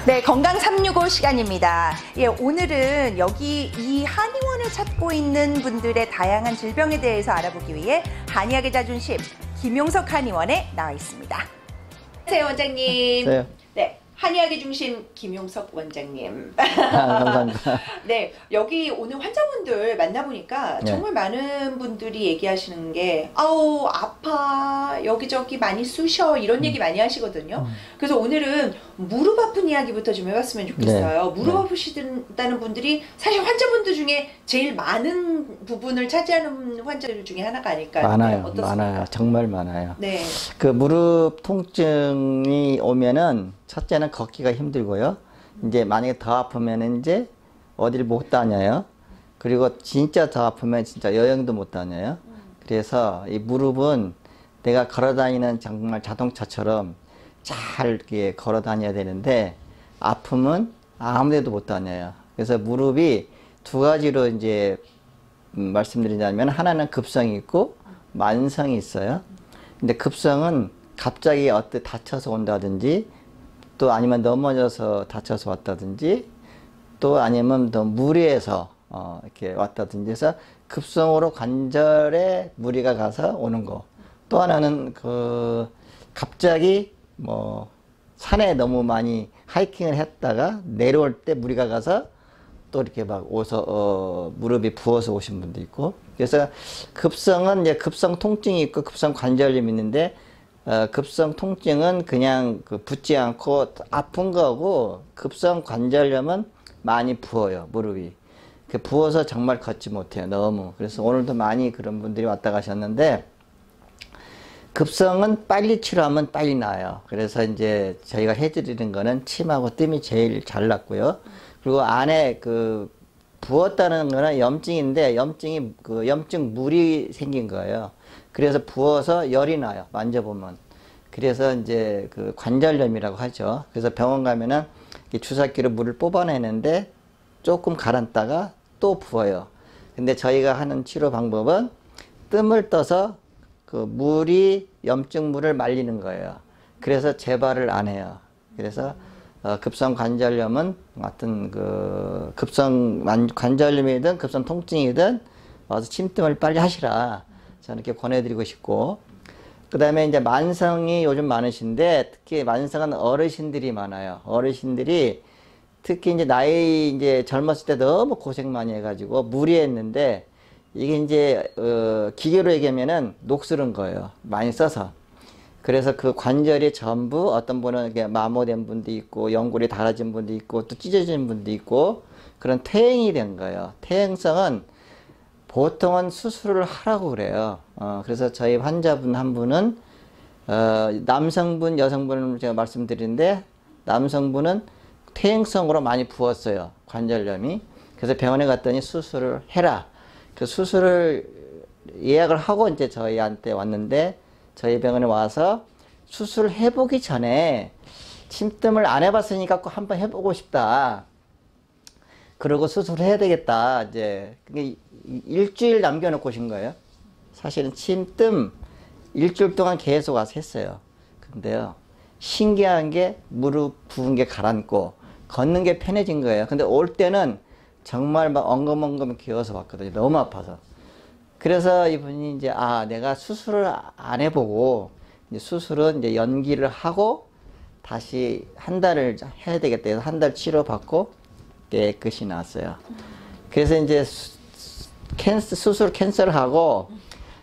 네, 건강 365 시간입니다. 예, 오늘은 여기 이 한의원을 찾고 있는 분들의 다양한 질병에 대해서 알아보기 위해 한의학의 자존심 김용석 한의원에 나와 있습니다. 안녕하세요, 원장님. 네. 네, 한의학의 중심 김용석 원장님. 감사합니다. 네, 여기 오늘 환자분들 만나보니까 네. 정말 많은 분들이 얘기하시는 게 아우 아파 여기저기 많이 쑤셔 이런 얘기 많이 하시거든요. 그래서 오늘은 무릎 아픈 이야기부터 좀 해봤으면 좋겠어요. 네. 무릎 아프시다는 분들이 사실 환자분들 중에 제일 많은 부분을 차지하는 환자들 중에 하나가 아닐까요? 많아요. 네, 어떻습니까? 많아요. 정말 많아요. 네. 그 무릎 통증이 오면은 첫째는 걷기가 힘들고요. 이제 만약에 더 아프면 이제 어디를 못 다녀요. 그리고 진짜 더 아프면 진짜 여행도 못 다녀요. 그래서 이 무릎은 내가 걸어 다니는 정말 자동차처럼 잘 이렇게 걸어 다녀야 되는데 아프면 아무 데도 못 다녀요. 그래서 무릎이 두 가지로 이제 말씀드리자면 하나는 급성이 있고 만성이 있어요. 근데 급성은 갑자기 어떻게 다쳐서 온다든지 또 아니면 넘어져서 다쳐서 왔다든지 또 아니면 더 무리해서 이렇게 왔다든지 해서 급성으로 관절에 무리가 가서 오는 거. 또 하나는 그 갑자기 뭐 산에 너무 많이 하이킹을 했다가 내려올 때 무리가 가서 또 이렇게 막 오서 무릎이 부어서 오신 분도 있고. 그래서 급성은 이제 급성 통증이 있고 급성 관절염이 있는데 급성 통증은 그냥 그 붓지 않고 아픈 거고 급성 관절염은 많이 부어요, 무릎이. 그 부어서 정말 걷지 못해요, 너무. 그래서 오늘도 많이 그런 분들이 왔다 가셨는데 급성은 빨리 치료하면 빨리 나아요. 그래서 이제 저희가 해드리는 거는 침하고 뜸이 제일 잘 낫고요. 그리고 안에 그 부었다는 거는 염증인데 염증이 그 염증 물이 생긴 거예요. 그래서 부어서 열이 나요, 만져보면. 그래서 이제 그 관절염이라고 하죠. 그래서 병원 가면은 주사기로 물을 뽑아내는데 조금 가라앉다가 또 부어요. 근데 저희가 하는 치료 방법은 뜸을 떠서 그 물이 염증물을 말리는 거예요. 그래서 재발을 안 해요. 그래서 급성 관절염은 어떤 그 급성 관절염이든 급성 통증이든 와서 침뜸을 빨리 하시라. 저는 이렇게 권해드리고 싶고, 그 다음에 이제 만성이 요즘 많으신데 특히 만성은 어르신들이 많아요. 어르신들이 특히 이제 나이 이제 젊었을 때 너무 고생 많이 해가지고 무리했는데 이게 이제 기계로 얘기하면은 녹슬은 거예요. 많이 써서. 그래서 그 관절이 전부 어떤 분은 이렇게 마모된 분도 있고 연골이 닳아진 분도 있고 또 찢어진 분도 있고 그런 퇴행이 된 거예요. 퇴행성은 보통은 수술을 하라고 그래요. 그래서 저희 환자분 한 분은 남성분, 여성분을 제가 말씀드리는데 남성분은 퇴행성으로 많이 부었어요. 관절염이. 그래서 병원에 갔더니 수술을 해라. 그 수술을 예약을 하고 이제 저희한테 왔는데 저희 병원에 와서 수술을 해보기 전에 침뜸을 안 해봤으니까 꼭 한번 해보고 싶다. 그리고 수술을 해야 되겠다. 이제 일주일 남겨놓고 오신 거예요. 사실은 침뜸 일주일 동안 계속 와서 했어요. 근데요, 신기한 게 무릎 부은 게 가라앉고 걷는 게 편해진 거예요. 근데 올 때는 정말 막 엉금엉금 기어서 왔거든요. 너무 아파서. 그래서 이분이 이제 내가 수술을 안 해보고 이제 수술은 이제 연기를 하고 다시 한 달을 해야 되겠다 해서 한 달 치료받고 깨끗이 나왔어요. 그래서 이제 수술 캔슬하고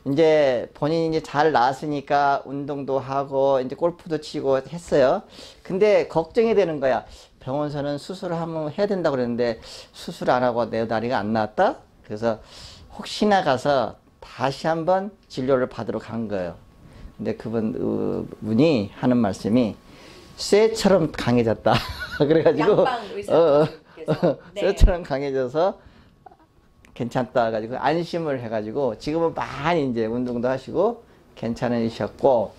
이제 본인이 이제 잘 나았으니까 운동도 하고 이제 골프도 치고 했어요. 근데 걱정이 되는 거야. 병원에서는 수술을 한번 해야 된다고 그랬는데 수술 안 하고 내 다리가 안 나았다? 그래서 혹시나 가서 다시 한번 진료를 받으러 간 거예요. 근데 그분이 하는 말씀이 쇠처럼 강해졌다. 그래가지고 양방 의사께서 쇠처럼 강해져서 괜찮다 가지고 안심을 해가지고 지금은 많이 이제 운동도 하시고 괜찮으셨고,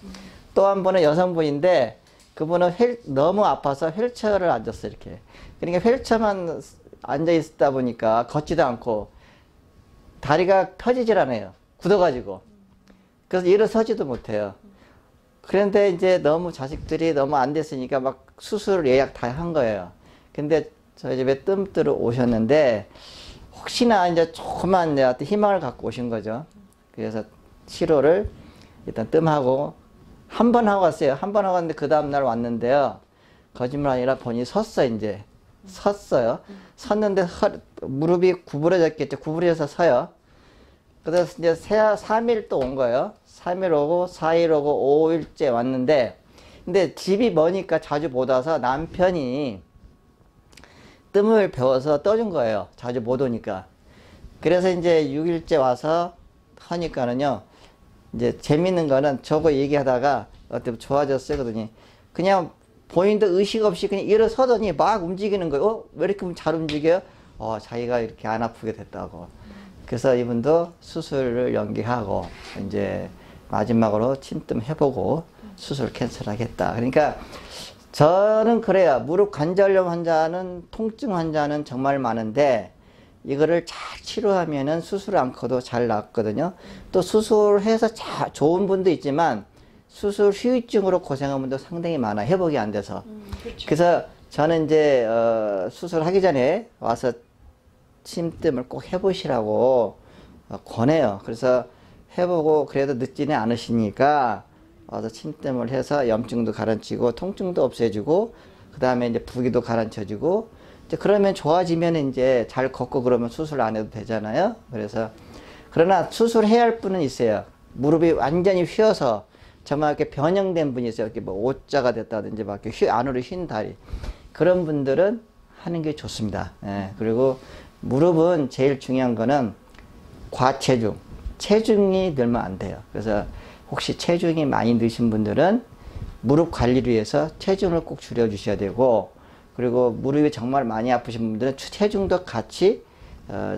또 한 분은 여성분인데 그분은 너무 아파서 휠체어를 앉았어요. 이렇게. 그러니까 휠체어만 앉아 있다 보니까 걷지도 않고 다리가 펴지질 않아요. 굳어가지고. 그래서 일어서지도 못해요. 그런데 이제 너무 자식들이 너무 안 됐으니까 막 수술 예약 다 한 거예요. 근데 저희 집에 뜸 뜨러 오셨는데 혹시나 이제 조그만 내한테 희망을 갖고 오신 거죠. 그래서 치료를 일단 뜸하고 한 번 하고 왔어요. 한 번 하고 왔는데 그 다음날 왔는데요. 거짓말 아니라 본인이 섰어, 이제. 섰어요. 섰는데 무릎이 구부러졌겠죠. 구부러져서 서요. 그래서 이제 3일 또 온 거예요. 3일 오고 4일 오고 5일째 왔는데 근데 집이 머니까 자주 못 와서 남편이 뜸을 배워서 떠준 거예요. 자주 못 오니까. 그래서 이제 6일째 와서 하니까는요. 이제 재밌는 거는 저거 얘기하다가 어때 좋아졌어요. 그러더니 그냥 본인도 의식 없이 그냥 일어서더니 막 움직이는 거예요. 왜 이렇게 잘 움직여요? 자기가 이렇게 안 아프게 됐다고. 그래서 이분도 수술을 연기하고 이제 마지막으로 침뜸 해보고 수술 캔슬하겠다. 그러니까 저는 그래요. 무릎 관절염 환자는 통증 환자는 정말 많은데 이거를 잘 치료하면은 수술 않고도 잘 낫거든요. 또 수술해서 좋은 분도 있지만 수술 후유증으로 고생한 분도 상당히 많아요. 회복이 안 돼서. 그렇죠. 그래서 저는 이제 수술하기 전에 와서 침뜸을 꼭 해보시라고 권해요. 그래서 해보고 그래도 늦지는 않으시니까 와서 침뜸을 해서 염증도 가라앉히고 통증도 없애주고 그 다음에 이제 부기도 가라앉혀주고 이제 그러면 좋아지면 이제 잘 걷고 그러면 수술 안 해도 되잖아요. 그래서 그러나 수술해야 할 분은 있어요. 무릎이 완전히 휘어서 정말 이렇게 변형된 분이 있어요. 이렇게 뭐 O자가 됐다든지 막 이렇게 안으로 휜 다리. 그런 분들은 하는 게 좋습니다. 예. 그리고 무릎은 제일 중요한 거는 과체중. 체중이 늘면 안 돼요. 그래서 혹시 체중이 많이 드신 분들은 무릎 관리를 위해서 체중을 꼭 줄여 주셔야 되고 그리고 무릎이 정말 많이 아프신 분들은 체중도 같이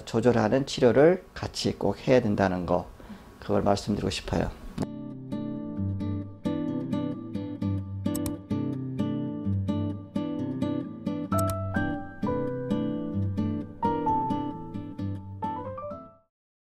조절하는 치료를 같이 꼭 해야 된다는 거 그걸 말씀드리고 싶어요.